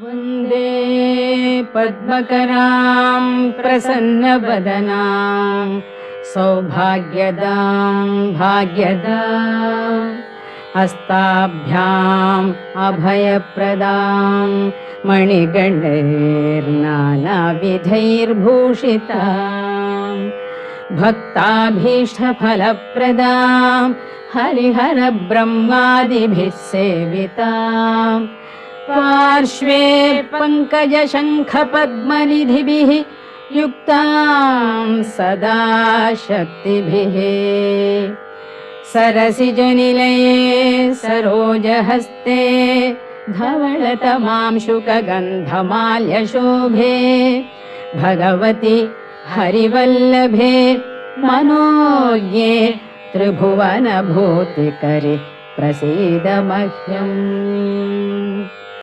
वन्दे पद्मकरां प्रसन्नवदनां सौभाग्यदां भाग्यदां हस्ताभ्याम् अभयप्रदां मणिगणैर्नानाविधैर्भूषितां भक्ताभीष्टफलप्रदां हरिहरब्रह्मादिभिः सेवितां पार्श्वे पङ्कजशङ्खपद्मनिधिभिः युक्तां सदा शक्तिभिः सरसिजनिलये सरोजहस्ते धवलतमांशुकगन्धमाल्यशोभे भगवति हरिवल्लभे मनोज्ञे त्रिभुवनभूतिकरि प्रसीद मह्यम्।